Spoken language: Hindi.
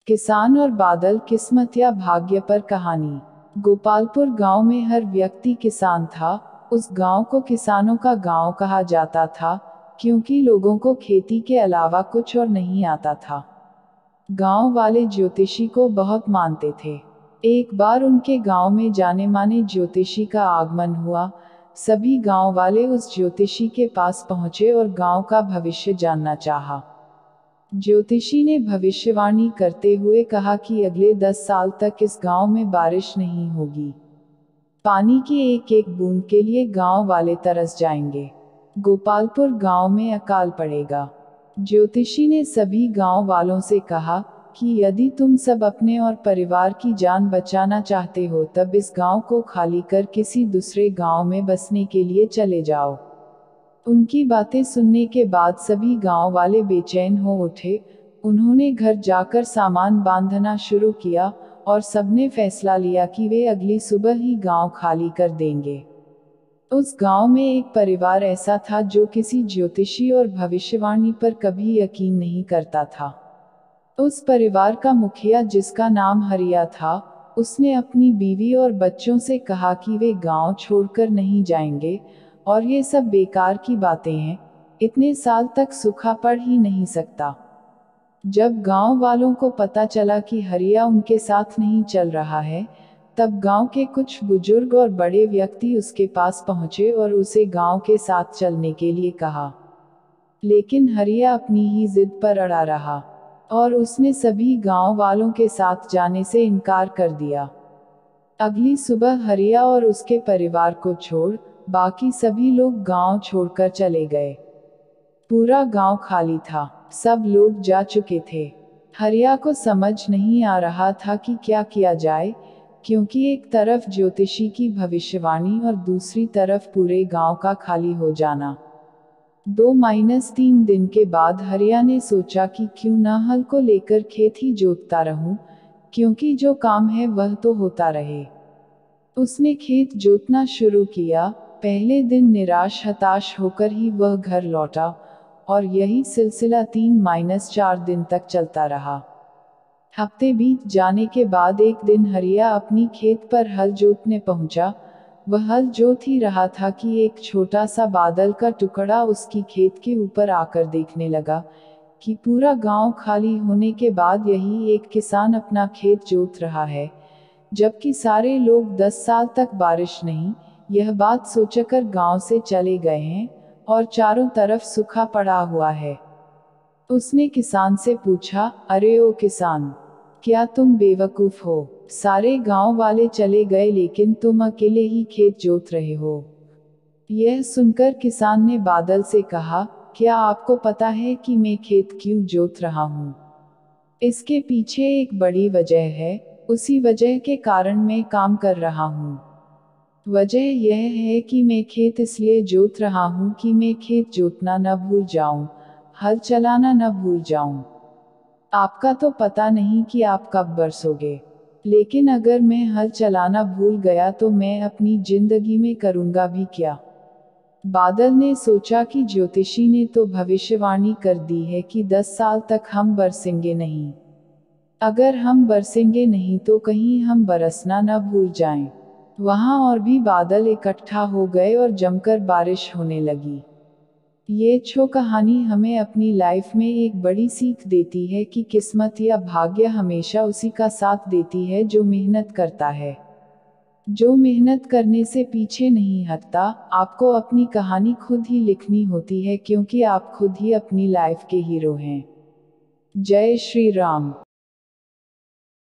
किसान और बादल, किस्मत या भाग्य पर कहानी। गोपालपुर गांव में हर व्यक्ति किसान था। उस गांव को किसानों का गांव कहा जाता था, क्योंकि लोगों को खेती के अलावा कुछ और नहीं आता था। गांव वाले ज्योतिषी को बहुत मानते थे। एक बार उनके गांव में जाने माने ज्योतिषी का आगमन हुआ। सभी गांव वाले उस ज्योतिषी के पास पहुंचे और गांव का भविष्य जानना चाहा। ज्योतिषी ने भविष्यवाणी करते हुए कहा कि अगले 10 साल तक इस गांव में बारिश नहीं होगी। पानी की एक एक बूंद के लिए गांव वाले तरस जाएंगे। गोपालपुर गांव में अकाल पड़ेगा। ज्योतिषी ने सभी गांव वालों से कहा कि यदि तुम सब अपने और परिवार की जान बचाना चाहते हो तब इस गांव को खाली कर किसी दूसरे गांव में बसने के लिए चले जाओ। उनकी बातें सुनने के बाद सभी गांव वाले बेचैन हो उठे। उन्होंने घर जाकर सामान बांधना शुरू किया और सबने फैसला लिया कि वे अगली सुबह ही गांव खाली कर देंगे। उस गांव में एक परिवार ऐसा था जो किसी ज्योतिषी और भविष्यवाणी पर कभी यकीन नहीं करता था। उस परिवार का मुखिया, जिसका नाम हरिया था, उसने अपनी बीवी और बच्चों से कहा कि वे गांव छोड़कर नहीं जाएंगे और ये सब बेकार की बातें हैं, इतने साल तक सूखा पड़ ही नहीं सकता। जब गांव वालों को पता चला कि हरिया उनके साथ नहीं चल रहा है, तब गांव के कुछ बुजुर्ग और बड़े व्यक्ति उसके पास पहुंचे और उसे गांव के साथ चलने के लिए कहा। लेकिन हरिया अपनी ही जिद पर अड़ा रहा और उसने सभी गांव वालों के साथ जाने से इनकार कर दिया। अगली सुबह हरिया और उसके परिवार को छोड़ बाकी सभी लोग गांव छोड़कर चले गए। पूरा गांव खाली था, सब लोग जा चुके थे। हरिया को समझ नहीं आ रहा था कि क्या किया जाए, क्योंकि एक तरफ ज्योतिषी की भविष्यवाणी और दूसरी तरफ पूरे गांव का खाली हो जाना। 2-3 दिन के बाद हरिया ने सोचा कि क्यों ना हल को लेकर खेत ही जोतता रहूं, क्योंकि जो काम है वह तो होता रहे। उसने खेत जोतना शुरू किया। पहले दिन निराश हताश होकर ही वह घर लौटा और यही सिलसिला 3-4 दिन तक चलता रहा। हफ्ते बीत जाने के बाद एक दिन हरिया अपनी खेत पर हल जोतने पहुंचा। वह हल जोत ही रहा था कि एक छोटा सा बादल का टुकड़ा उसकी खेत के ऊपर आकर देखने लगा कि पूरा गांव खाली होने के बाद यही एक किसान अपना खेत जोत रहा है, जबकि सारे लोग 10 साल तक बारिश नहीं, यह बात सोचकर गांव से चले गए हैं और चारों तरफ सूखा पड़ा हुआ है। उसने किसान से पूछा, अरे ओ किसान, क्या तुम बेवकूफ हो? सारे गांव वाले चले गए लेकिन तुम अकेले ही खेत जोत रहे हो। यह सुनकर किसान ने बादल से कहा, क्या आपको पता है कि मैं खेत क्यों जोत रहा हूँ? इसके पीछे एक बड़ी वजह है, उसी वजह के कारण मैं काम कर रहा हूँ। वजह यह है कि मैं खेत इसलिए जोत रहा हूँ कि मैं खेत जोतना न भूल जाऊं, हल चलाना न भूल जाऊं। आपका तो पता नहीं कि आप कब बरसोगे, लेकिन अगर मैं हल चलाना भूल गया तो मैं अपनी जिंदगी में करूँगा भी क्या? बादल ने सोचा कि ज्योतिषी ने तो भविष्यवाणी कर दी है कि 10 साल तक हम बरसेंगे नहीं। अगर हम बरसेंगे नहीं तो कहीं हम बरसना न भूल जाएं। वहां और भी बादल इकट्ठा हो गए और जमकर बारिश होने लगी। ये कहानी हमें अपनी लाइफ में एक बड़ी सीख देती है कि किस्मत या भाग्य हमेशा उसी का साथ देती है जो मेहनत करता है। जो मेहनत करने से पीछे नहीं हटता। आपको अपनी कहानी खुद ही लिखनी होती है, क्योंकि आप खुद ही अपनी लाइफ के हीरो हैं। जय श्री राम।